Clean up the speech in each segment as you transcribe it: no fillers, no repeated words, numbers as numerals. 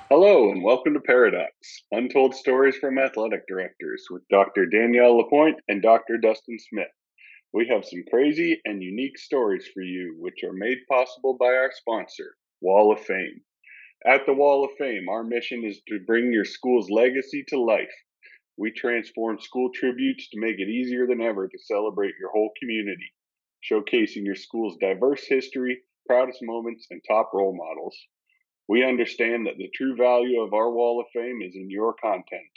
Hello and welcome to Paradox, Untold Stories from Athletic Directors with Dr. Danielle Lapointe and Dr. Dustin Smith. We have some crazy and unique stories for you, which are made possible by our sponsor, Wall of Fame. At the Wall of Fame, our mission is to bring your school's legacy to life. We transform school tributes to make it easier than ever to celebrate your whole community, showcasing your school's diverse history, proudest moments, and top role models. We understand that the true value of our Wall of Fame is in your content.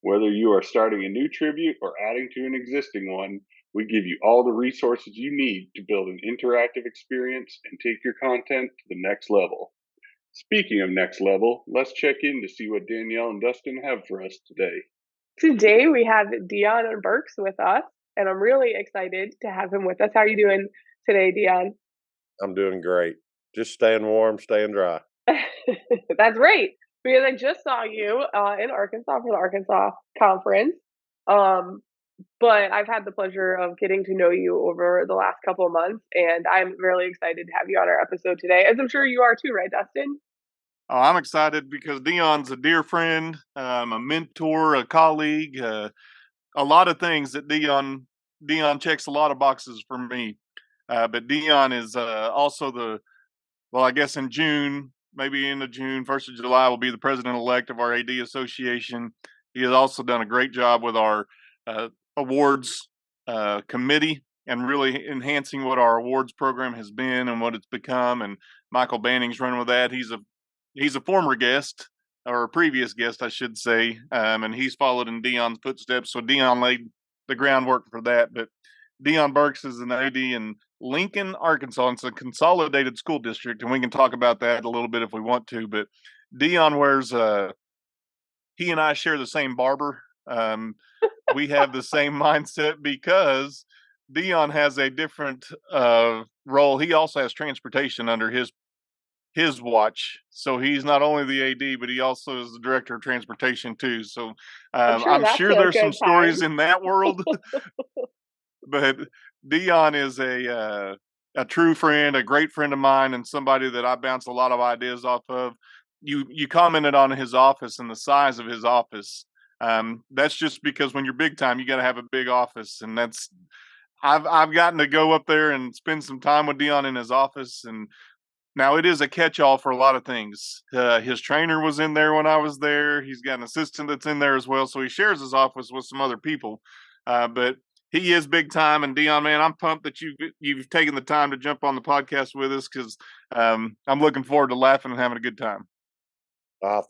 Whether you are starting a new tribute or adding to an existing one, we give you all the resources you need to build an interactive experience and take your content to the next level. Speaking of next level, let's check in to see what Danielle and Dustin have for us today. Today we have Deon Birkes with us, and I'm really excited to have him with us. How are you doing today, Deon? I'm doing great. Just staying warm, staying dry. That's great because I just saw you in Arkansas for the Arkansas conference. Um, but I've had the pleasure of getting to know you over the last couple of months, and I'm really excited to have you on our episode today, as I'm sure you are too, right, Dustin? Oh, I'm excited because Deon's a dear friend, a mentor, a colleague, a lot of things that Deon checks a lot of boxes for me. But Deon is also I guess in June, maybe end of June, 1st of July, will be the president elect of our AD Association. He has also done a great job with our uh, awards committee and really enhancing what our awards program has been and what it's become. And Michael Banning's running with that. He's a former guest or a previous guest, I should say, and he's followed in Deon's footsteps. So Deon laid the groundwork for that. But Deon Birkes is an AD in Lincoln, Arkansas. It's a consolidated school district, and we can talk about that a little bit if we want to. But Deon wears he and I share the same barber. We have the same mindset because Deon has a different role. He also has transportation under his watch. So he's not only the AD, but he also is the director of transportation too. So I'm sure I'm that's sure a there's some good time. stories in that world, but Deon is a true friend, a great friend of mine, and somebody that I bounce a lot of ideas off of. You commented on his office and the size of his office. That's just because when you're big time, you got to have a big office, and that's I've gotten to go up there and spend some time with Deon in his office, and now it is a catch-all for a lot of things. His trainer was in there when I was there. He's got an assistant that's in there as well, so he shares his office with some other people. But he is big time. And Deon, man, I'm pumped that you've taken the time to jump on the podcast with us because I'm looking forward to laughing and having a good time.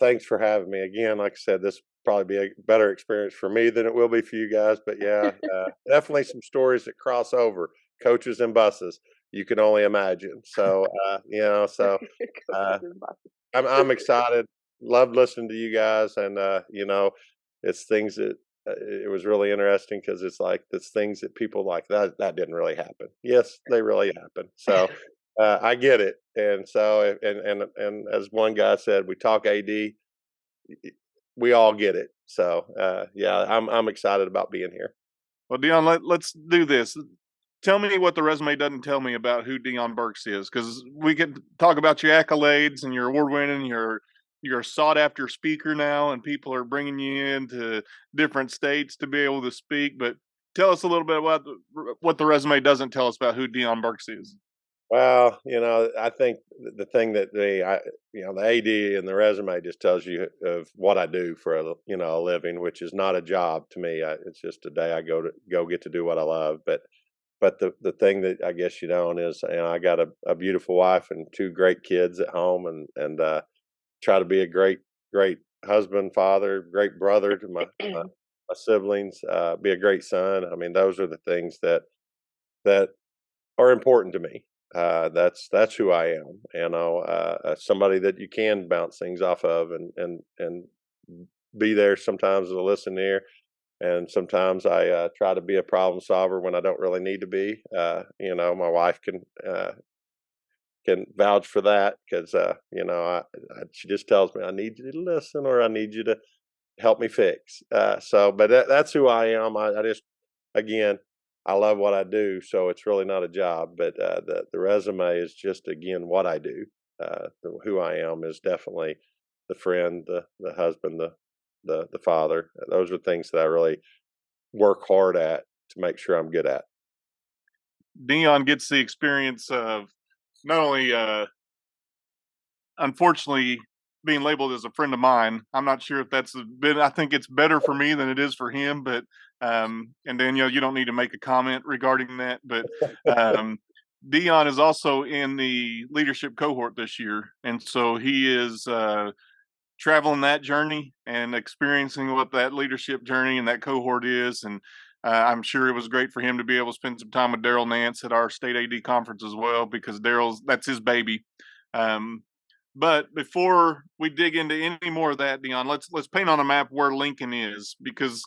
Thanks for having me again. Like I said, this will probably be a better experience for me than it will be for you guys. But yeah, definitely some stories that cross over coaches and buses. You can only imagine. So uh, I'm excited. Love listening to you guys, and it's things that it was really interesting because it's things that people like that didn't really happen. Yes, they really happened. So I get it, and so and as one guy said, we talk AD, we all get it. So yeah, I'm excited about being here. Well, Deon, let's do this. Tell me what the resume doesn't tell me about who Deon Burks is, because we could talk about your accolades and your award winning, you're a sought after speaker now, and people are bringing you into different states to be able to speak. But tell us a little bit about what the resume doesn't tell us about who Deon Burks is. Well, I think the thing that the AD and the resume just tells you of what I do for a living, which is not a job to me. It's just a day I go get to do what I love. But the thing that I guess you don't is, I got a beautiful wife and two great kids at home, and try to be a great husband, father, great brother to my siblings, be a great son. I mean, those are the things that are important to me. That's who I am. Somebody that you can bounce things off of, and be there sometimes as a listening ear. And sometimes I try to be a problem solver when I don't really need to be. My wife can vouch for that because she just tells me I need you to listen or I need you to help me fix. But that's who I am. I just, again, I love what I do, so it's really not a job. But the resume is just again what I do. Who I am is definitely the friend, the husband, the father. Those are things that I really work hard at to make sure I'm good at. Deon gets the experience of not only unfortunately being labeled as a friend of mine. I'm not sure if that's a bit. I think it's better for me than it is for him. But and Danielle, you don't need to make a comment regarding that. But Deon is also in the leadership cohort this year, and so he is traveling that journey and experiencing what that leadership journey and that cohort is. And I'm sure it was great for him to be able to spend some time with Daryl Nance at our state AD conference as well, because that's his baby. Um, but before we dig into any more of that, Deon, let's paint on a map where Lincoln is, because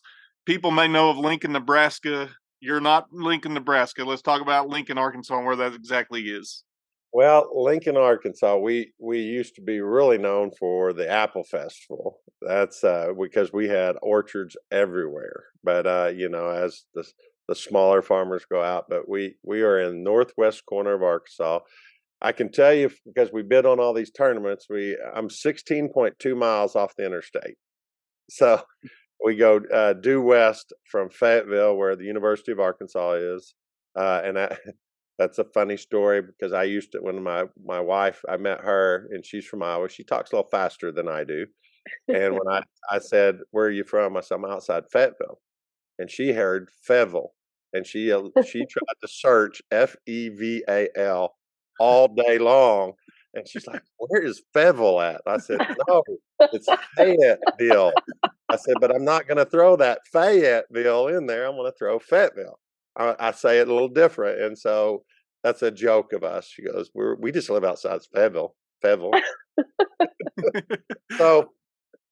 people may know of Lincoln, Nebraska. You're not Lincoln, Nebraska. Let's talk about Lincoln, Arkansas, and where that exactly is. Well, Lincoln, Arkansas, we used to be really known for the Apple Festival. That's because we had orchards everywhere. But as the smaller farmers go out, but we are in northwest corner of Arkansas. I can tell you because we bid on all these tournaments. I'm 16.2 miles off the interstate, so we go due west from Fayetteville, where the University of Arkansas is, and that's a funny story because I used to when my wife I met her and she's from Iowa. She talks a little faster than I do, and when I said, "Where are you from?" I said, "I'm outside Fayetteville," and she heard Fayetteville, and she tried to search Feval all day long, and she's like, "Where is Fayetteville at?" I said, "No, it's Fayetteville." I said, "But I'm not going to throw that Fayetteville in there. I'm going to throw Fayetteville." I say it a little different, and so that's a joke of us. She goes, "We just live outside Fayetteville." Fayetteville. So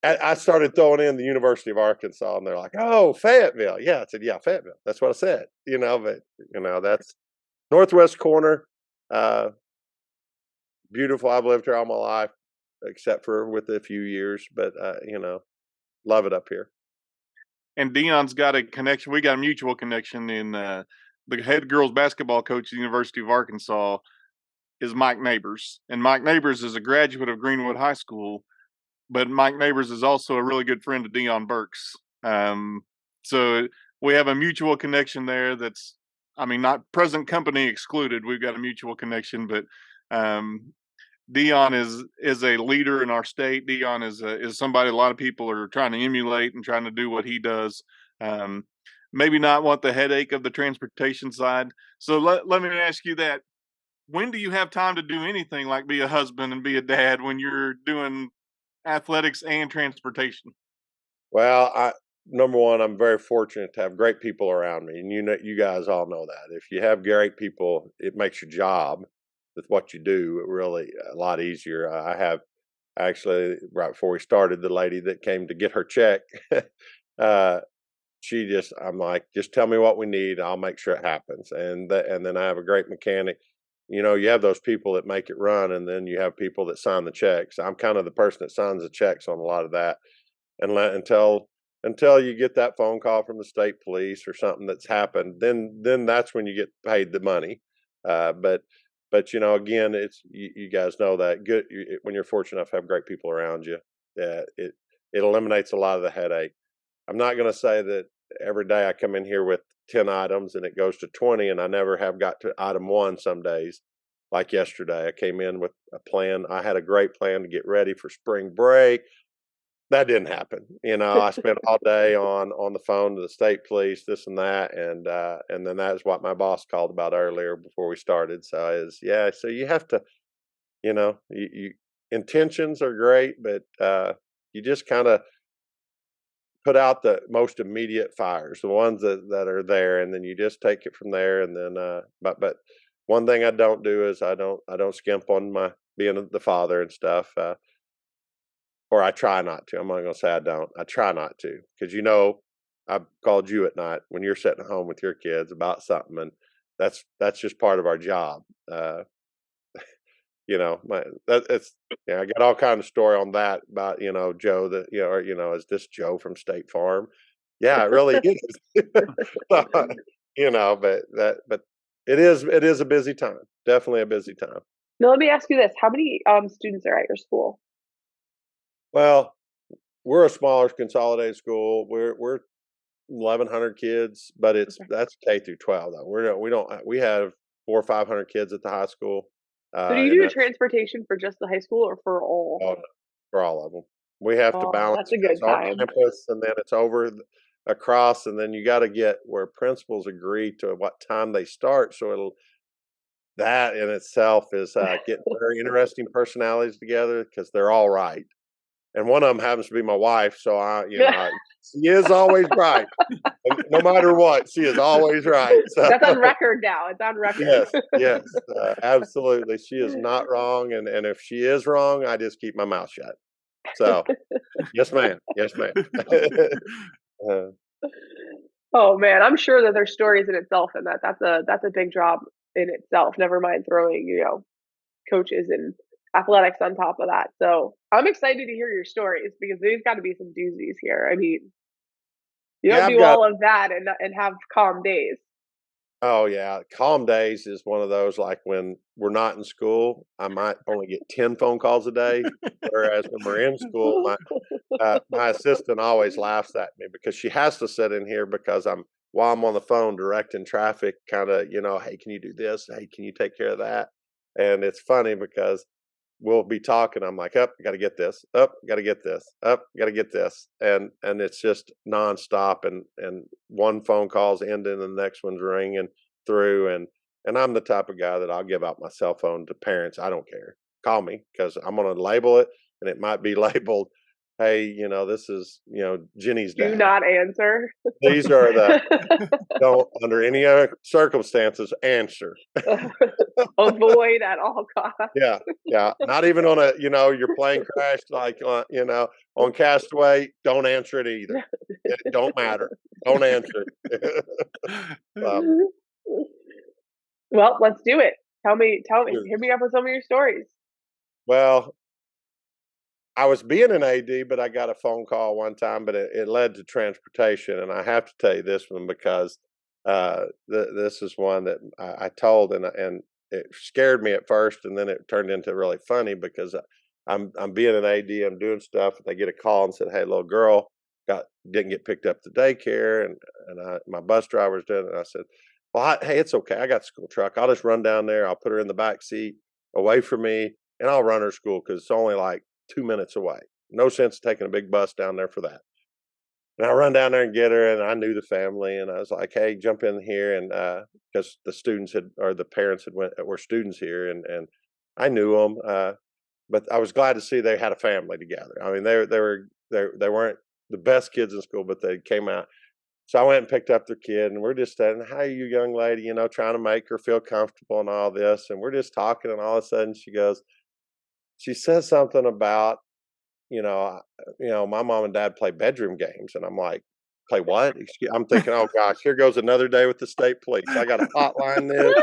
I started throwing in the University of Arkansas, and they're like, "Oh, Fayetteville." Yeah, I said, "Yeah, Fayetteville." That's what I said. But that's northwest corner. Uh, Beautiful. I've lived here all my life, except for with a few years, but love it up here. And Deon's got a connection. We got a mutual connection in the head girls basketball coach at the University of Arkansas is Mike Neighbors. And Mike Neighbors is a graduate of Greenwood High School, but Mike Neighbors is also a really good friend of Deon Birkes. So we have a mutual connection there that's, I mean, not present company excluded. We've got a mutual connection, but Deon is a leader in our state. Deon is somebody a lot of people are trying to emulate and trying to do what he does. Um, Maybe not want the headache of the transportation side. So let me ask you that. When do you have time to do anything like be a husband and be a dad when you're doing athletics and transportation? Well, number one, I'm very fortunate to have great people around me, and you guys all know that. If you have great people, it makes your job with what you do really a lot easier. I have actually right before we started, the lady that came to get her check, uh, I'm like, just tell me what we need, I'll make sure it happens. And then I have a great mechanic. You have those people that make it run, and then you have people that sign the checks. I'm kind of the person that signs the checks on a lot of that, and until you get that phone call from the state police or something that's happened, then that's when you get paid the money. But again, it's you guys know that good when you're fortunate enough to have great people around you, that it eliminates a lot of the headache. I'm not going to say that every day I come in here with 10 items and it goes to 20 and I never have got to item 1 some days. Like yesterday, I came in with a plan. I had a great plan to get ready for spring break. That didn't happen. I spent all day on the phone to the state police, this and that, and then that's what my boss called about earlier before we started. So so you have to, you intentions are great, but you just kind of put out the most immediate fires, the ones that are there, and then you just take it from there. And then, but one thing I don't do is I don't skimp on my being the father and stuff. Or I try not to. I'm not going to say I don't. I try not to because I've called you at night when you're sitting at home with your kids about something, and that's just part of our job. It's I got all kind of story on that about Joe that is this Joe from State Farm? Yeah, it really is. But it is a busy time. Definitely a busy time. Now let me ask you this: how many students are at your school? Well, we're a smaller consolidated school. We're 1,100 kids, but Okay. that's K through 12 though. We have 400 or 500 kids at the high school, So do you and do a that's transportation for just the high school or for all? all for all of them. We have to Oh, balance that's a good because our time. campus, and then it's over across, and then you got to get where principals agree to what time they start. So that in itself is getting very interesting personalities together because they're all right. And one of them happens to be my wife, so she is always right, and no matter what, she is always right. So That's on record now. It's on record. yes, yes, absolutely, she is not wrong, and if she is wrong, I just keep my mouth shut. So yes, ma'am. Yes, ma'am. uh, Oh man, I'm sure that there's stories in itself, and that's a big job in itself. Never mind throwing, coaches and athletics on top of that. So I'm excited to hear your stories because there's got to be some doozies here. I mean, you don't yeah, I've do got. all of that and have calm days. Oh yeah, calm days is one of those like when we're not in school, I might only get 10 phone calls a day, whereas when we're in school, my assistant always laughs at me because she has to sit in here because while I'm on the phone directing traffic, kind of, hey, can you do this? Hey, can you take care of that? And it's funny because we'll be talking. I'm like, up, got to get this. Up, got to get this. Up, got to get this. And it's just nonstop. And one phone call's ending, and the next one's ringing through. And I'm the type of guy that I'll give out my cell phone to parents. I don't care. Call me because I'm going to label it, and it might be labeled, hey, this is Jenny's Do dad. not answer. These are the don't under any other circumstances answer. Avoid at all costs. Yeah, yeah. Not even on your plane crashed, like, on Castaway, don't answer it either. It don't matter. Don't answer it. Um, Well, let's do it. Tell me, shoot. hit me up with some of your stories. Well, I was being an AD, but I got a phone call one time, but it led to transportation, and I have to tell you this one because, this is one that I told, and it scared me at first, and then it turned into really funny because I'm being an AD, I'm doing stuff, and they get a call and said, "Hey, little girl didn't get picked up to daycare," and my bus driver's doing it, and I said, "Well, hey, it's okay. I got the school truck. I'll just run down there. I'll put her in the back seat away from me, and I'll run her to school because it's only like 2 minutes away. No sense taking a big bus down there for that." And I run down there and get her, and I knew the family, and I was like, "Hey, jump in here," and because the students or the parents were students here, and I knew them, but I was glad to see they had a family together. I mean, they weren't the best kids in school, but they came out. So I went and picked up their kid, and we're just saying, "Hey, you young lady," trying to make her feel comfortable and all this, and we're just talking, and all of a sudden she says something about you know, uh, my mom and dad play bedroom games. And I'm like, play what? I'm thinking, oh gosh, here goes another day with the state police. I got to hotline this.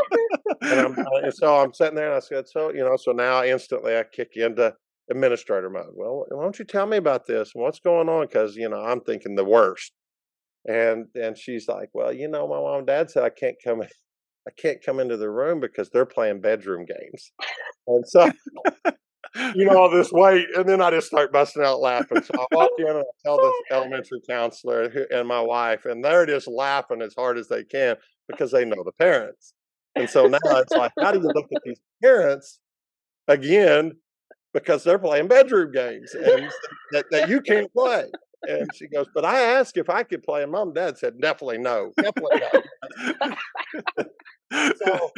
And so I'm sitting there and I said, so now instantly I kick into administrator mode. Well, why don't you tell me about this and what's going on? Cause I'm thinking the worst. And she's like, well, my mom and dad said I can't come into the room because they're playing bedroom games. And so all this weight, and then I just start busting out laughing. So I walk in and I tell the elementary counselor and my wife, and they're just laughing as hard as they can because they know the parents. And so now it's like, how do you look at these parents again because they're playing bedroom games and that you can't play? And she goes, but I asked if I could play, and mom and dad said, definitely no, definitely no. So,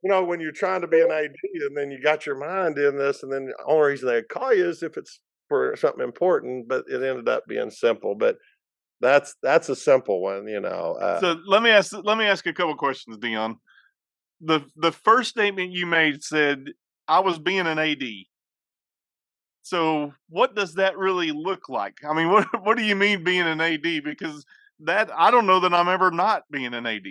when you're trying to be an AD and then you got your mind in this, and then the only reason they call you is if it's for something important, but it ended up being simple. But that's a simple one. So let me ask a couple questions, Deon. The first statement you made said I was being an AD. So what does that really look like? I mean, what do you mean being an AD? Because that I don't know that I'm ever not being an AD.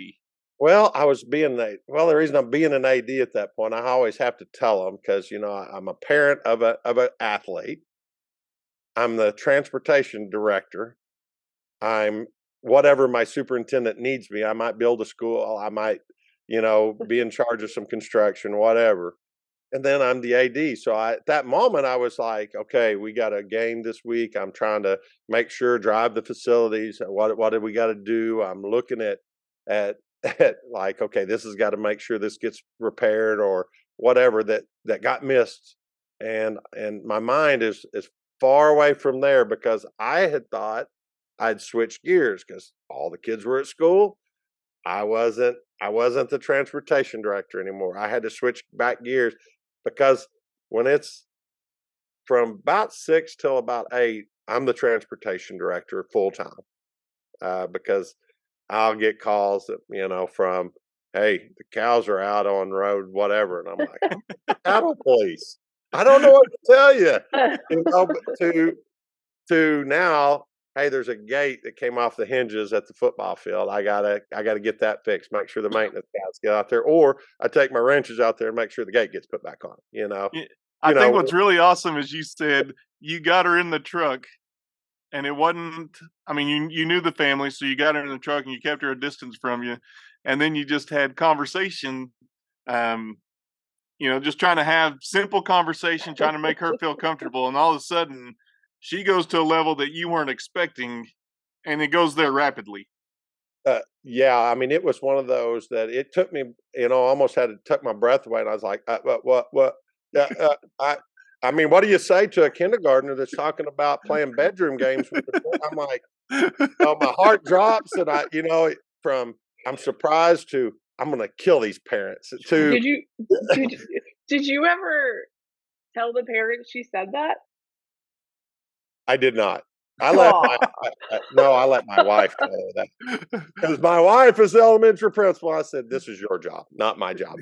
Well, I was being the reason I'm being an AD at that point, I always have to tell them because I'm a parent of an athlete. I'm the transportation director. I'm whatever my superintendent needs me. I might build a school. I might, be in charge of some construction, whatever. and then I'm the AD. So at that moment, I was like, okay, we got a game this week. I'm trying to make sure, drive the facilities. What do we got to do? I'm looking at at like, okay, this has got to make sure this gets repaired or whatever that got missed. And my mind is far away from there because I had thought I'd switched gears because all the kids were at school. I wasn't the transportation director anymore. I had to switch back gears because when it's from about 6 till about 8, I'm the transportation director full time. Because I'll get calls that, from, hey, the cows are out on road, whatever. And I'm like, I'm the cattle police. I don't know what to tell you. But to now, hey, there's a gate that came off the hinges at the football field. I gotta get that fixed. Make sure the maintenance guys get out there, or I take my wrenches out there and make sure the gate gets put back on. Yeah, I You think know, what's really awesome is you said you got her in the truck, and it wasn't. I mean, you knew the family, so you got her in the truck and you kept her a distance from you, and then you just had conversation. Um, just trying to have simple conversation, trying to make her feel comfortable, and all of a sudden, she goes to a level that you weren't expecting, and it goes there rapidly. yeah, I mean, it was one of those that it took me, almost had to tuck my breath away, and I was like, what? Yeah, I mean, what do you say to a kindergartner that's talking about playing bedroom games with the I'm like, my heart drops, and from I'm surprised to I'm going to kill these parents. To Did you did did you ever tell the parents she said that? I did not. I let my Aw. no, I let my wife tell her that because my wife is the elementary principal. I said, "This is your job, not my job."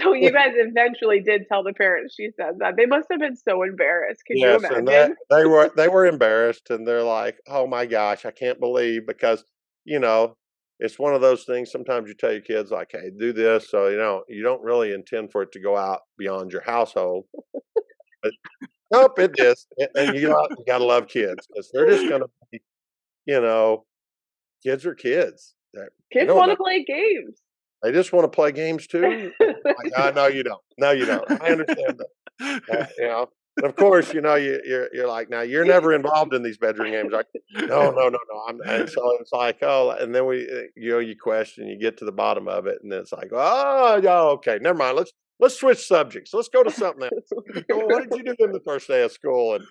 So you guys eventually did tell the parents she said that. They must have been so embarrassed. Can you Yes, and that imagine? they were embarrassed, and they're like, "Oh my gosh, I can't believe," because you know it's one of those things. Sometimes you tell your kids like, "Hey, do this," so you don't really intend for it to go out beyond your household. But nope, it is, and you gotta love kids because they're just gonna be, you know, kids are kids. They Kids don't want know. to play games. They just want to play games too. And I'm like, no, you don't. No, you don't. I understand that. And of course, you're like, now you're never involved in these bedroom games. Like, no, no, no, no. And so it's like, oh, and then you question, you get to the bottom of it, and then it's like, oh, yeah, okay, never mind. Let's switch subjects. Let's go to something else. Well, what did you do in the first day of school? And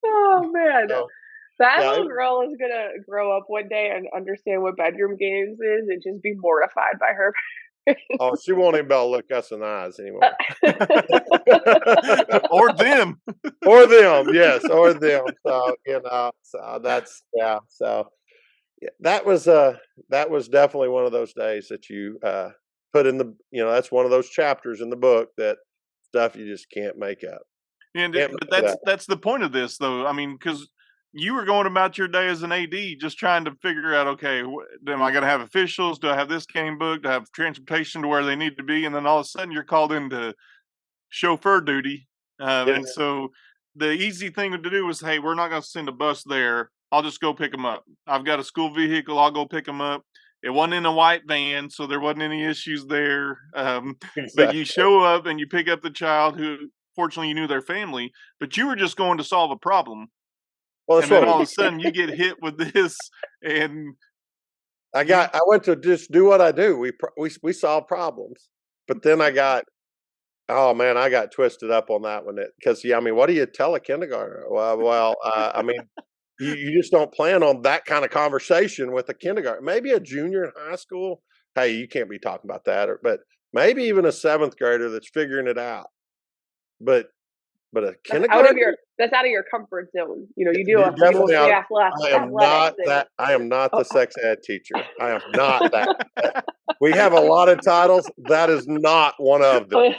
Oh man. so, That yeah, little girl is gonna grow up one day and understand what bedroom games is and just be mortified by her oh, she won't even be able to look us in the eyes anymore. Or them. Or them, yes, or them. So so that's yeah. So yeah, that was definitely one of those days that you put in the that's one of those chapters in the book that stuff you just can't make up. Can't But make it up. that's the point of this, though. I mean, because you were going about your day as an AD, just trying to figure out, okay, am I going to have officials? Do I have this game booked? Do I have transportation to where they need to be? And then all of a sudden, you're called into chauffeur duty, Yeah, and so the easy thing to do was, hey, we're not going to send a bus there. I'll just go pick them up. I've got a school vehicle. I'll go pick them up. It wasn't in a white van, so there wasn't any issues there. But you exactly. show up and you pick up the child who, fortunately, you knew their family, but you were just going to solve a problem. Well, that's And then what we all of did. a sudden you get hit with this, and you, I went to just do what I do. We solve problems, but then I got oh man, I got twisted up on that one because yeah, I mean, what do you tell a kindergartner? I mean, you just don't plan on that kind of conversation with a kindergarten. Maybe a junior in high school. Hey, you can't be talking about that. But maybe even a seventh grader that's figuring it out. But a kindergarten, that's out of your comfort zone. You do definitely mostly out. athletics and I am not oh, the sex ed teacher. I am not that. We have a lot of titles. That is not one of them.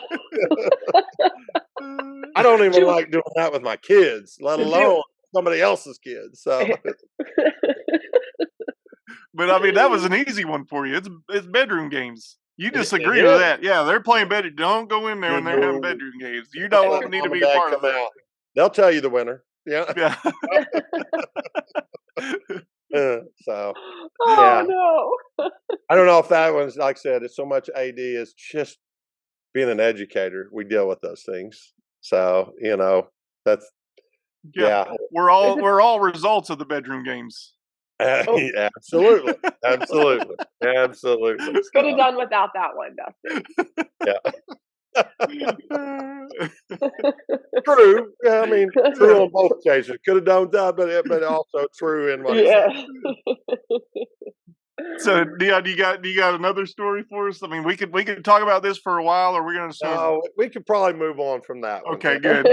I don't even do like doing that with my kids, let do alone somebody else's kids. So but I mean, that was an easy one for you. It's bedroom games. You it disagree with is. that. Yeah, they're playing bedroom. Don't go in there You when they're having know, bedroom games. You just let don't need to mom and be a dad part of come it. out. They'll tell you the winner. Yeah. Yeah. So oh yeah, no. I don't know if that one's like I said. It's so much AD is just being an educator, we deal with those things. So, that's, yeah. We're all results of the bedroom games. Absolutely. Absolutely. Absolutely. Could have done without that one, Dustin. Yeah. True. Yeah, I mean, true on both occasions. Could have done that, but also true in what he said. So, Deon, do you got another story for us? I mean, we could talk about this for a while, or we're going to sort of. No, we could probably move on from that one. Okay, good.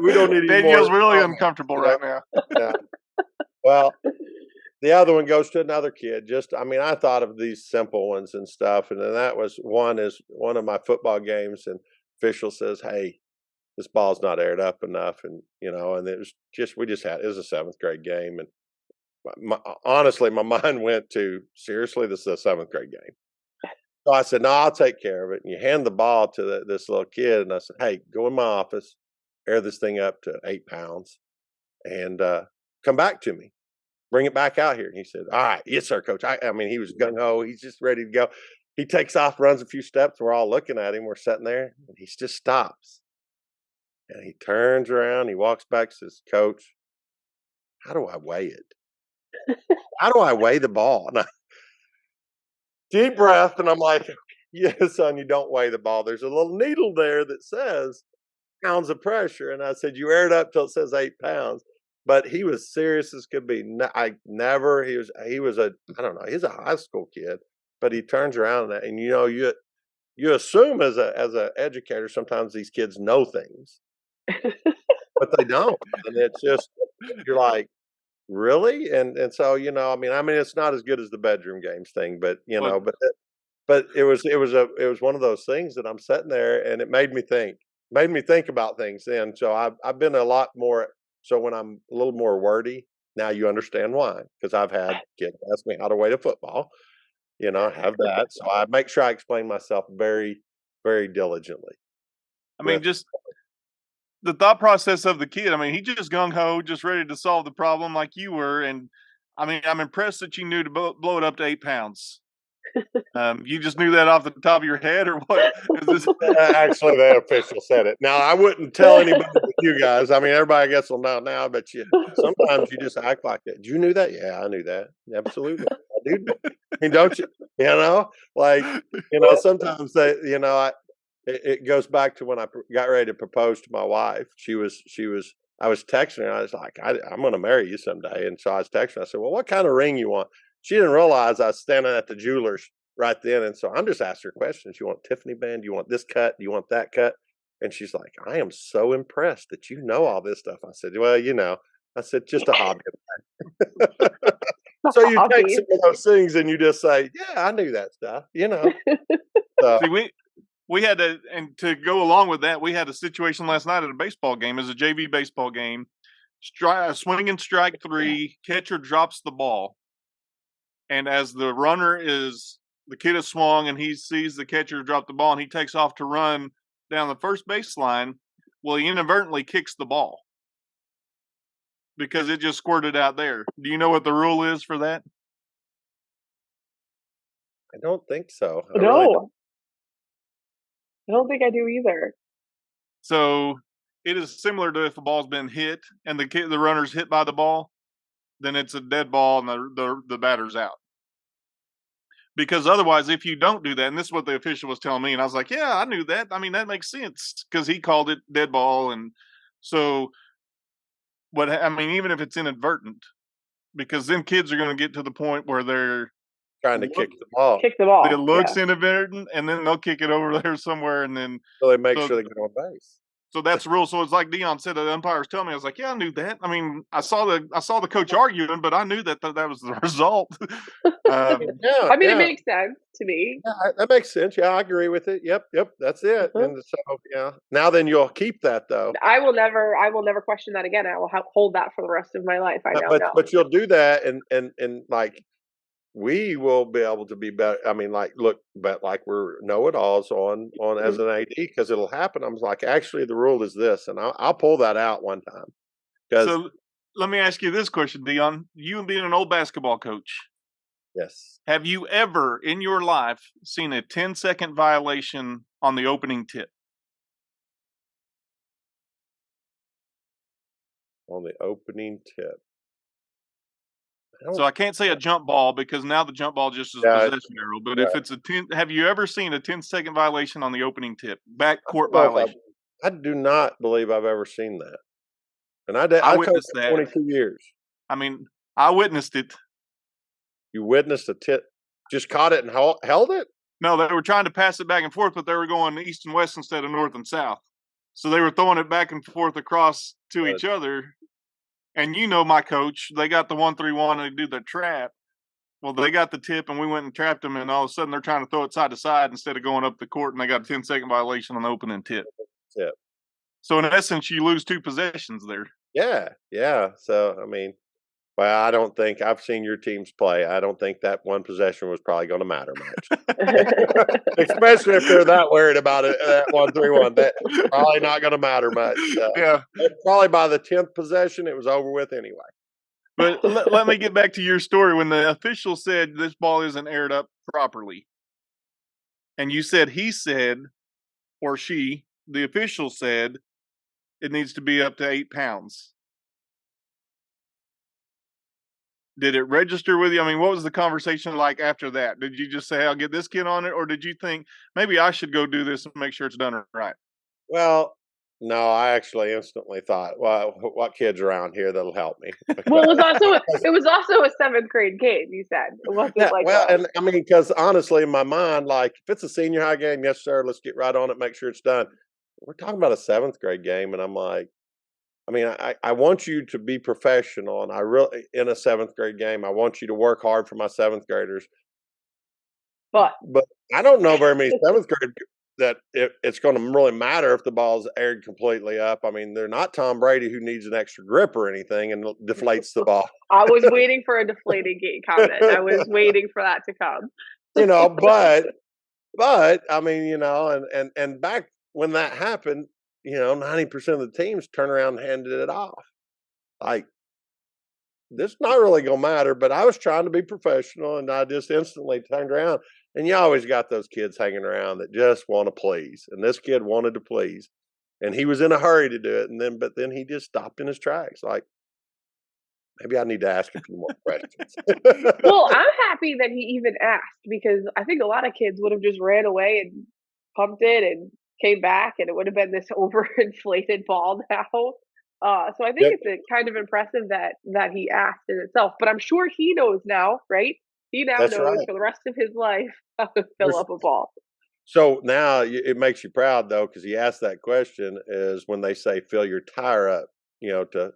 We don't need any Daniel's more. really uncomfortable right now. Yeah. Well, the other one goes to another kid. I thought of these simple ones and stuff, and then that was one of my football games, and official says, "Hey, this ball's not aired up enough," and and it was it was a 7th grade game, and honestly, my mind went to, seriously, this is a 7th grade game. So I said, "No, I'll take care of it." And you hand the ball to this little kid, and I said, "Hey, go in my office, air this thing up to 8 pounds, and come back to me. Bring it back out here." And he said, "All right, yes, sir, coach." I mean, he was gung ho. He's just ready to go. He takes off, runs a few steps. We're all looking at him. We're sitting there, and he just stops. And he turns around. He walks back, says, "Coach, how do I weigh it? How do I weigh the ball?" And deep breath, and I'm like, "Yeah, son, you don't weigh the ball. There's a little needle there that says pounds of pressure." And I said, "You air it up till it says 8 pounds." But he was serious as could be. He was a, I don't know, he's a high school kid, but he turns around and you assume as a educator, sometimes these kids know things, but they don't. And it's just, you're like, really? And so, it's not as good as the bedroom games thing, but it was one of those things that I'm sitting there, and it made me think about things then. So I've been a lot more. So when I'm a little more wordy, now you understand why, because I've had kids ask me how to weigh a football. I have that. So I make sure I explain myself very, very diligently. I mean, just the thought process of the kid. I mean, he just gung ho, just ready to solve the problem like you were. And I mean, I'm impressed that you knew to blow it up to 8 pounds. You just knew that off the top of your head, or what? Actually, the official said it. Now, I wouldn't tell anybody but you guys. I mean, everybody gets will know now, but sometimes you just act like that. You knew that? Yeah, I knew that. Absolutely. I do. I mean, don't you? Sometimes it goes back to when I got ready to propose to my wife. I was texting her. I was like, I'm going to marry you someday. And so I was texting her. I said, "Well, what kind of ring you want?" She didn't realize I was standing at the jeweler's right then. And so I'm just asking her questions. "You want Tiffany band? You want this cut? You want that cut?" And she's like, "I am so impressed that you know all this stuff." I said, "Well, I said, just a hobby." So you take some of those things and you just say, "Yeah, I knew that stuff," So, See, we had to go along with that, we had a situation last night at a baseball game. It was a JV baseball game. Swinging strike 3, catcher drops the ball. And as the kid has swung and he sees the catcher drop the ball and he takes off to run down the first baseline. Well, he inadvertently kicks the ball because it just squirted out there. Do you know what the rule is for that? I don't think so. No. I don't think I do either. So it is similar to if a ball's been hit and the runner's hit by the ball, then it's a dead ball and the batter's out. Because otherwise, if you don't do that, and this is what the official was telling me, and I was like, "Yeah, I knew that. I mean, that makes sense," because he called it dead ball. And so even if it's inadvertent, because then kids are going to get to the point where they're trying to kick the ball. Kick the ball. It looks inadvertent, and then they'll kick it over there somewhere, and then so they make sure they get on base. So that's the rule. So it's like Deon said, the umpire was telling me, I was like, "Yeah, I knew that. I mean, I saw the coach arguing, but I knew that was the result." It makes sense to me. Yeah, that makes sense. Yeah, I agree with it. Yep, that's it. Mm-hmm. And so, now then you'll keep that though. I will never question that again. I will hold that for the rest of my life. But you'll do that, and like we will be able to be better. I mean, but we're know-it-alls on as an AD, because it'll happen. I'm like, actually, the rule is this, and I'll pull that out one time. So let me ask you this question, Deon. You being an old basketball coach, yes, have you ever in your life seen a 10-second violation on the opening tip? On the opening tip. So I can't say a jump ball because now the jump ball just is Yeah, possession arrow. But if it's have you ever seen a 10-second violation on the opening tip? Backcourt I don't know if violation. I do not believe I've ever seen that. And I I coached witnessed for that. 22 years. I mean, I witnessed it. You witnessed a tip, just caught it and held it? No, they were trying to pass it back and forth, but they were going east and west instead of north and south. So they were throwing it back and forth across to each other. And you know my coach, they got the 1-3-1 and they do the trap. Well, they got the tip and we went and trapped them, and all of a sudden they're trying to throw it side to side instead of going up the court, and they got a 10-second violation on the opening tip. Tip. So in essence, you lose 2 possessions there. Yeah. So, I mean, well, I don't think I've seen your teams play. I don't think that one possession was probably going to matter much, especially if they're that worried about it. That 1-3-1, that's probably not going to matter much. Yeah, probably by the 10th possession, it was over with anyway. but let me get back to your story. When the official said this ball isn't aired up properly, and you said he said, or she, the official said, it needs to be up to 8 pounds. Did it register with you? I mean, what was the conversation like after that? Did you just say, I'll get this kid on it? Or did you think maybe I should go do this and make sure it's done right? Well, no, I actually instantly thought, well, what kids around here that'll help me? Well, it was also a 7th grade game. You said it wasn't like and I mean, because honestly, in my mind, like if it's a senior high game, yes, sir, let's get right on it, make sure it's done. We're talking about a 7th grade game, and I'm like, I mean, I want you to be professional, and I really in a 7th grade game, I want you to work hard for my 7th graders. But I don't know very many 7th grade that it's going to really matter if the ball's aired completely up. I mean, they're not Tom Brady who needs an extra grip or anything and deflates the ball. I was waiting for a deflating gate comment. I was waiting for that to come. But I mean, and back when that happened, 90% of the teams turned around and handed it off. Like, this is not really going to matter, but I was trying to be professional, and I just instantly turned around. And you always got those kids hanging around that just want to please. And this kid wanted to please. And he was in a hurry to do it. But then he just stopped in his tracks. Like, maybe I need to ask a few more questions. Well, I'm happy that he even asked, because I think a lot of kids would have just ran away and pumped it and came back, and it would have been this overinflated ball now. So I think it's kind of impressive that he asked in itself. But I'm sure he knows now, right? He now knows for the rest of his life how to fill up a ball. So now it makes you proud, though, because he asked that question, is when they say fill your tire up, to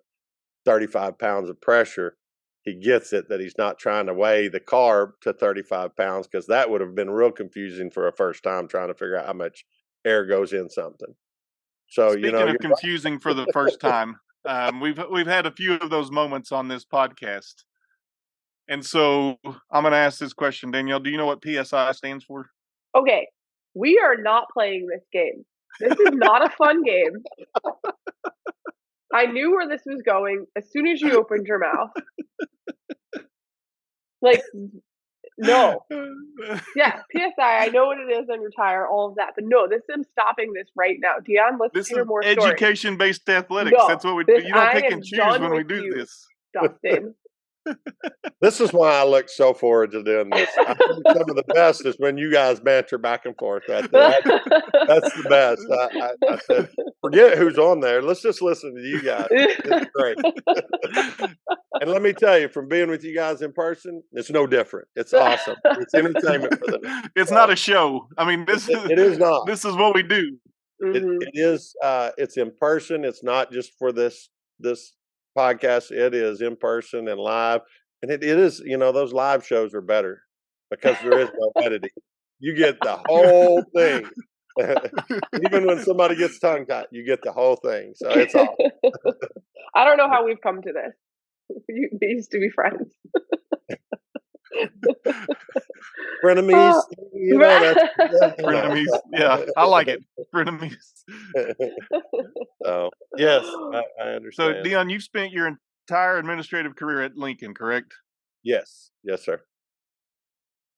35 pounds of pressure, he gets it that he's not trying to weigh the carb to 35 pounds, because that would have been real confusing for a first time trying to figure out how much air goes in something. So, speaking of confusing for the first time, we've had a few of those moments on this podcast. And so I'm going to ask this question, Danielle. Do you know what PSI stands for? Okay, we are not playing this game. This is not a fun game. I knew where this was going as soon as you opened your mouth. Like, no. Yeah, PSI, I know what it is on your tire, all of that. But no, I'm stopping this right now. Deon, let's hear more stories. This is education-based athletics. No, that's what we do. You don't pick and choose when we do this. Dustin. This is why I look so forward to doing this. I think some of the best is when you guys banter back and forth. That's the best. I said, forget who's on there. Let's just listen to you guys. It's great. And let me tell you, from being with you guys in person, it's no different. It's awesome. It's entertainment for them. It's not a show. I mean, it is not. This is what we do. It is. It's in person. It's not just for this podcast. It is in person and live, and it is, those live shows are better because there is no editing. You get the whole thing. Even when somebody gets tongue tied, you get the whole thing. So it's awesome. I don't know how we've come to this. We used to be friends. Frenemies. Frenemies. Yeah, I like it. Frenemies. So, yes, I understand. So, Deon, you've spent your entire administrative career at Lincoln, correct? Yes, sir.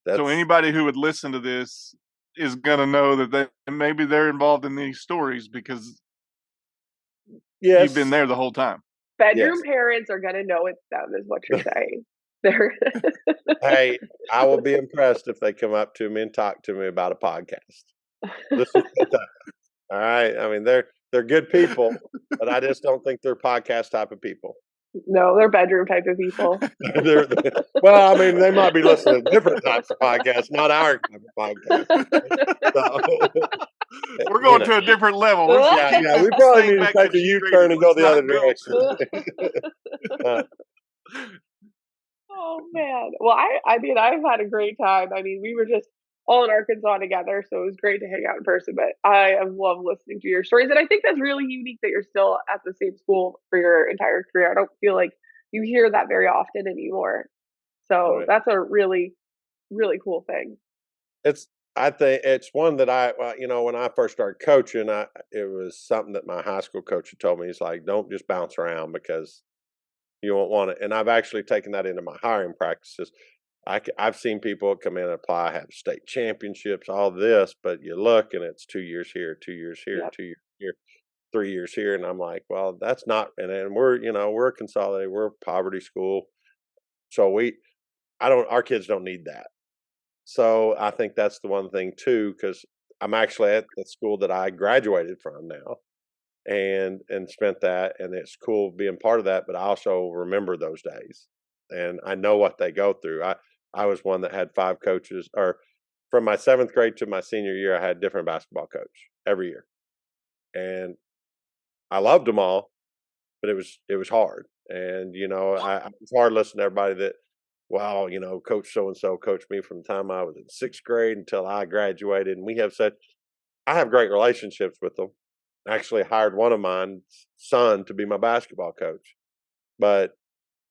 So anybody who would listen to this is going to know that maybe they're involved in these stories because you've been Yes. there the whole time. Bedroom Yes. parents are gonna know it's them, is what you're saying. They're Hey, I will be impressed if they come up to me and talk to me about a podcast. Let's just put that. All right. I mean, they're good people, but I just don't think they're podcast type of people. no, they're bedroom type of people. Well, I mean, they might be listening to different types of podcasts, not our type of podcast. So, We're you going know, to a different level. Let's yeah, keep yeah, we this probably thing need to back take to a G-rated. U-turn and go Let's the other not go. direction. Oh man. Well, I mean, I've had a great time. I mean, we were just all in Arkansas together, so it was great to hang out in person. But I have loved listening to your stories, and I think that's really unique that you're still at the same school for your entire career. I don't feel like you hear that very often anymore. So Right. that's a really, really cool thing. It's I think it's one that when I first started coaching, it was something that my high school coach had told me. He's like, don't just bounce around because you won't want it. And I've actually taken that into my hiring practices. I've seen people come in and apply, have state championships, all this, but you look and it's 2 years here, 2 years here, Yep. 2 years here, 3 years here, and I'm like, well, that's not. And we're consolidated, we're a poverty school, so our kids don't need that. So I think that's the one thing too, because I'm actually at the school that I graduated from now, and spent that, and it's cool being part of that. But I also remember those days, and I know what they go through. I was one that had 5 coaches, or from my 7th grade to my senior year, I had a different basketball coach every year, and I loved them all, but it was hard, and it's hard listening to everybody that. Wow, Coach so and so coached me from the time I was in 6th grade until I graduated, and I have great relationships with them. I actually hired one of mine's son to be my basketball coach, but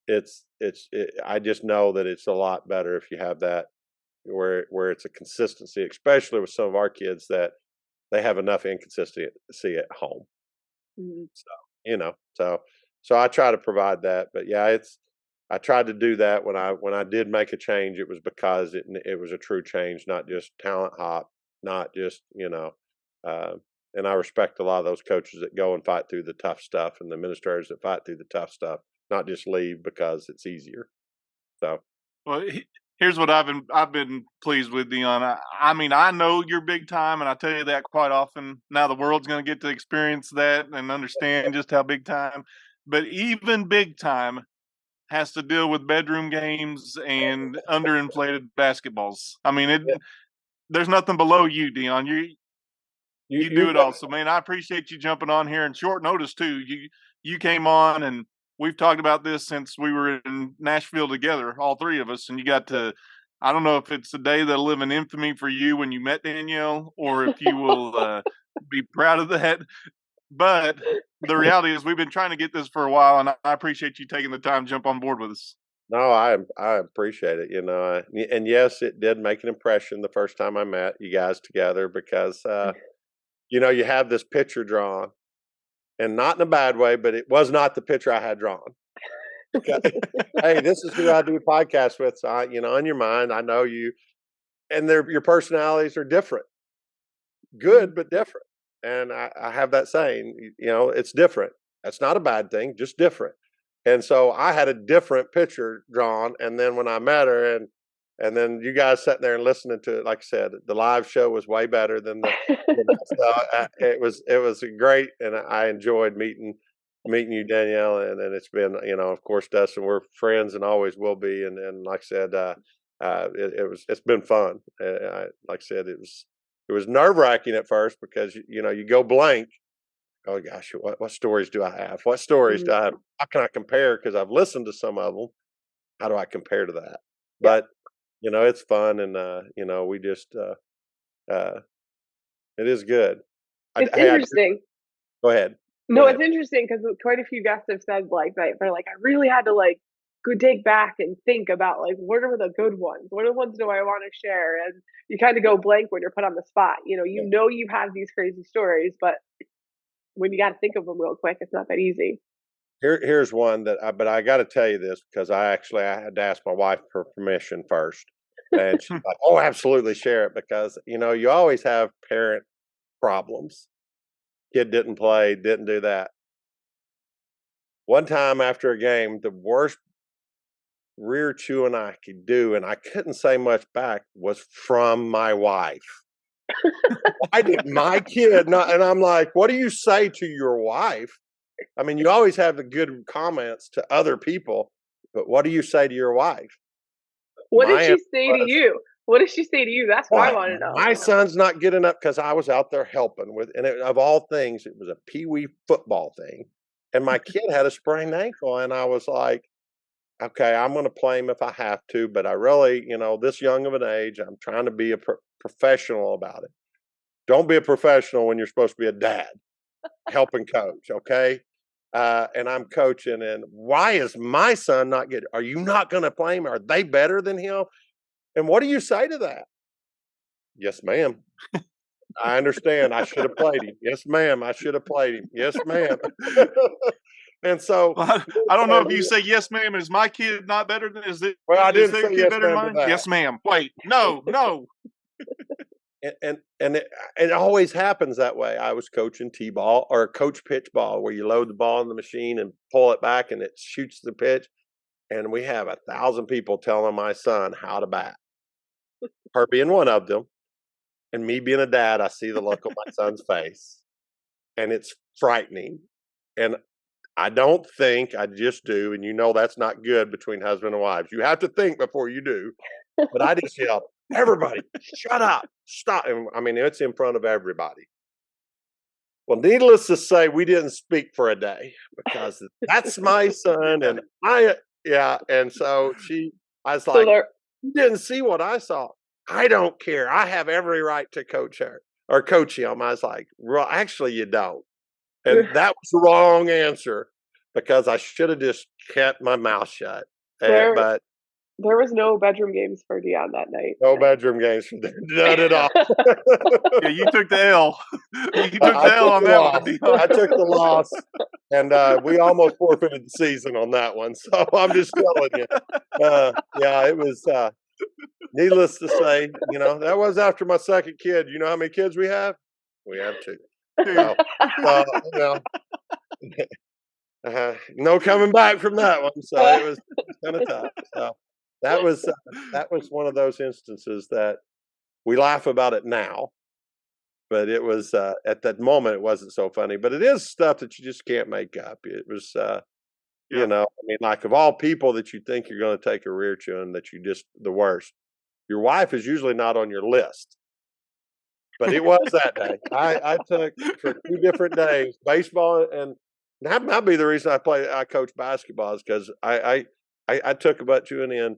I just know that it's a lot better if you have that where it's a consistency, especially with some of our kids that they have enough inconsistency at home. Mhm. So, so I try to provide that, but yeah, I tried to do that when I did make a change. It was because it was a true change, not just talent hop, not just uh, and I respect a lot of those coaches that go and fight through the tough stuff, and the administrators that fight through the tough stuff, not just leave because it's easier. So Well, here's what I've been pleased with, Deon. I mean, I know you're big time, and I tell you that quite often. Now the world's going to get to experience that and understand just how big time. But even big time has to deal with bedroom games and underinflated basketballs. I mean, yeah, there's nothing below you, Deon. You you do it all. So, man, I appreciate you jumping on here in short notice too. You came on, and we've talked about this since we were in Nashville together, all three of us. And you got to, I don't know if it's a day that'll live in infamy for you when you met Danielle, or if you will be proud of that. But the reality is, we've been trying to get this for a while, and I appreciate you taking the time to jump on board with us. No, I appreciate it. And yes, it did make an impression the first time I met you guys together because you have this picture drawn, and not in a bad way, but it was not the picture I had drawn. Okay. Hey, this is who I do podcasts with. So in your mind, I know you, and your personalities are different, good but different. And I have that saying, it's different. That's not a bad thing, just different. And so I had a different picture drawn, and then when I met her, and then you guys sitting there and listening to it, like I said, the live show was way better than the. It was great, and I enjoyed meeting you, Danielle, and it's been, of course, Dustin, we're friends and always will be, and like I said, it's been fun. Like I said, it was nerve wracking at first because you go blank. Oh gosh, what stories do I have? What stories do Mhm. I have? How can I compare? Because I've listened to some of them. How do I compare to that? Yep. But it's fun, and we just uh, it is good. It's Hey, interesting. go ahead. Go No, ahead. it's interesting because quite a few guests have said like that. They're like, I really had to like go dig back and think about like what are the good ones? What are the ones do I want to share? And you kind of go blank when you're put on the spot. You have these crazy stories, but when you got to think of them real quick, it's not that easy. Here's one but I got to tell you this because I had to ask my wife for permission first. And she's like, oh, absolutely, share it, because you always have parent problems. Kid didn't play, didn't do that. One time after a game, the worst rear chewing I could do, and I couldn't say much back, was from my wife. Why did my kid not? And I'm like, what do you say to your wife? I mean, you always have the good comments to other people, but what do you say to your wife? What did My she answer say to was, you? What did she say to you? That's what I "Boy, want to know. my son's not good enough," because I was out there helping with, and of all things, it was a pee-wee football thing, and my kid had a sprained ankle, and I was like, okay, I'm going to play him if I have to, but I really, this young of an age, I'm trying to be a professional about it. Don't be a professional when you're supposed to be a dad, helping coach, okay? And I'm coaching, and why is my son not good? Are you not going to play him? Are they better than him? And what do you say to that? Yes, ma'am. I understand. I should have played him. Yes, ma'am. I should have played him. Yes, ma'am. And so, Well, I don't know if you say yes, ma'am. Is my kid not better than well, I is didn't their say kid yes, better than ma'am, to mine? that. Yes, ma'am. Wait, no. And it always happens that way. I was coaching t-ball or coach pitch ball, where you load the ball in the machine and pull it back and it shoots the pitch. And we have 1,000 people telling my son how to bat. Her being one of them, and me being a dad, I see the look on my son's face, and it's frightening. And I don't think, I just do. And that's not good between husband and wives. You have to think before you do. But I just yelled, everybody, shut up, stop. And I mean, it's in front of everybody. Well, needless to say, we didn't speak for a day, because that's my son. And yeah. And so I was So like, there, you didn't see what I saw. I don't care. I have every right to coach her or coach him. I was like, well, actually, you don't. And that was the wrong answer, because I should have just kept my mouth shut. there, But there was no bedroom games for Deon that night. no bedroom games from there. None at all. Yeah, you took the L. You took I the L took on the that loss. one, Deon. I took the loss, and we almost forfeited the season on that one. So I'm just telling you. Yeah, it was. Needless to say, that was after my second kid. You know how many kids we have? We have two. So, so no coming back from that one. So it was kind of tough. So that was one of those instances that we laugh about it now, but it was at that moment it wasn't so funny. But it is stuff that you just can't make up. It was Yeah. I mean, like, of all people that you think you're going to take a rear chewing, that you just the worst. Your wife is usually not on your list, but it was that day. I took for 2 different days baseball, and that might be the reason I coach basketball, is because I took a butt chewing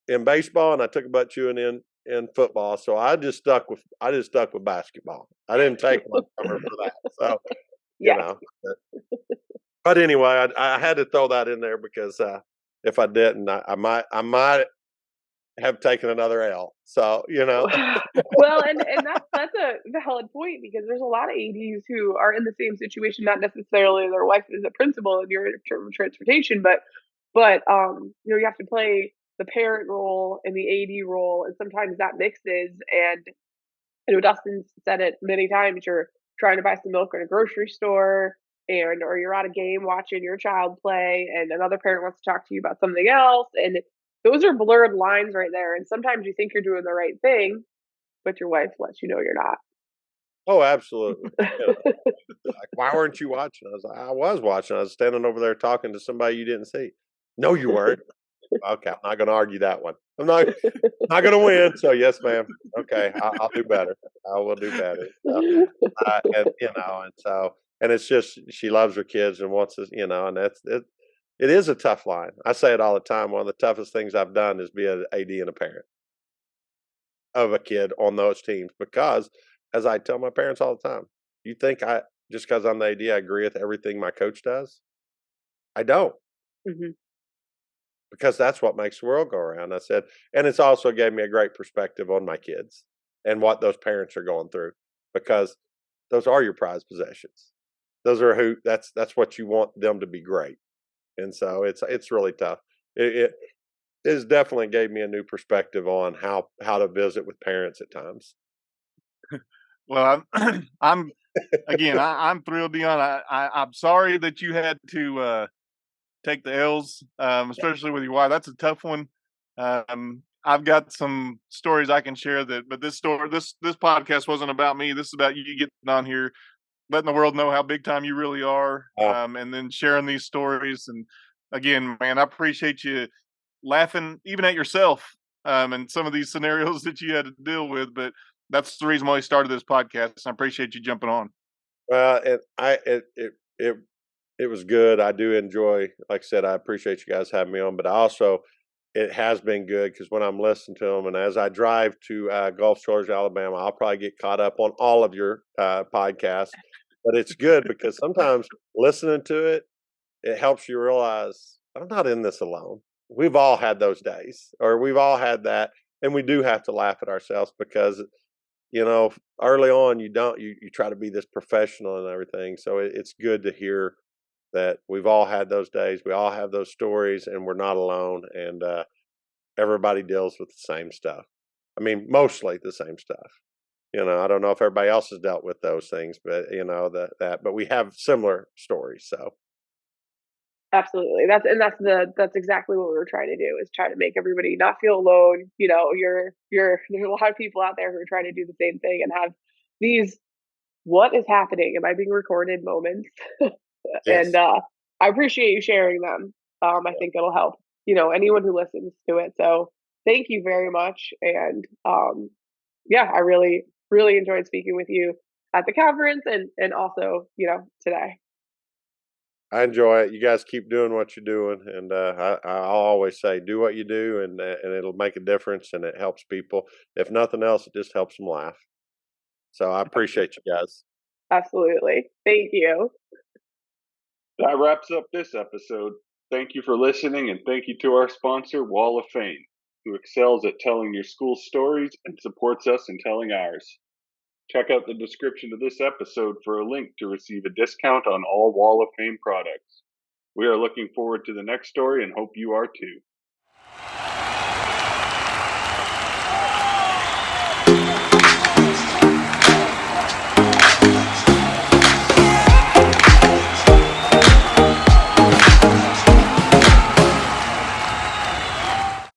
in baseball, and I took a butt chewing in football. So I just stuck with basketball. I didn't take my summer for that. So Yes. but anyway, I had to throw that in there, because if I didn't, I might have taken another L. So Well, and that's a valid point, because there's a lot of ADs who are in the same situation, not necessarily their wife is a principal in your term of transportation, but you have to play the parent role and the AD role, and sometimes that mixes. And Dustin said it many times. You're trying to buy some milk in a grocery store, or you're at a game watching your child play, and another parent wants to talk to you about something else, and those are blurred lines right there. And sometimes you think you're doing the right thing, but your wife lets you know you're not. oh, absolutely. Like, why weren't you watching? I was watching. I was standing over there talking to somebody you didn't see. No, you weren't. Okay, I'm not going to argue that one. I'm not going to win. So yes, ma'am. Okay, I'll do better. I will do better. So, and and so, and it's just, she loves her kids and wants to, and that's it. It is a tough line. I say it all the time. One of the toughest things I've done is be an AD and a parent of a kid on those teams, because, as I tell my parents all the time, you think just because I'm the AD, I agree with everything my coach does? I don't. Mhm. Because that's what makes the world go around. I said, and it's also gave me a great perspective on my kids and what those parents are going through, because those are your prized possessions. Those are that's what you want them to be great. And so it's really tough. it's definitely gave me a new perspective on how to visit with parents at times. Well, I'm again, I'm thrilled, Deon. I'm sorry that you had to take the L's, especially with your wife. That's a tough one. I've got some stories I can share but this podcast wasn't about me. This is about you getting on here, letting the world know how big time you really are, Uh, and then sharing these stories. And again, man, I appreciate you laughing even at yourself, and some of these scenarios that you had to deal with. But that's the reason why we started this podcast. I appreciate you jumping on. well, it was good. I do enjoy, like I said, I appreciate you guys having me on, but also it has been good because when I'm listening to them, and as I drive to Gulf Shores, Alabama, I'll probably get caught up on all of your podcasts. But it's good because sometimes listening to it, it helps you realize I'm not in this alone. We've all had those days, or we've all had that, and we do have to laugh at ourselves because early on you try to be this professional and everything. So it's good to hear that we've all had those days, we all have those stories, and we're not alone. And everybody deals with the same stuff. I mean, mostly the same stuff. I don't know if everybody else has dealt with those things, but but we have similar stories. So Absolutely. That's exactly what we were trying to do, is try to make everybody not feel alone. There's a lot of people out there who are trying to do the same thing and have these what is happening? Am I being recorded moments? And yes, I appreciate you sharing them. I think it'll help, anyone who listens to it. So thank you very much. And yeah, I really, really enjoyed speaking with you at the conference and also, today. I enjoy it. You guys keep doing what you're doing, and I'll always say, do what you do, and it'll make a difference, and it helps people. If nothing else, it just helps them laugh. So I appreciate you guys. Absolutely. Thank you. That wraps up this episode. Thank you for listening, and thank you to our sponsor, Wall of Fame, who excels at telling your school stories and supports us in telling ours. Check out the description of this episode for a link to receive a discount on all Wall of Fame products. We are looking forward to the next story and hope you are too.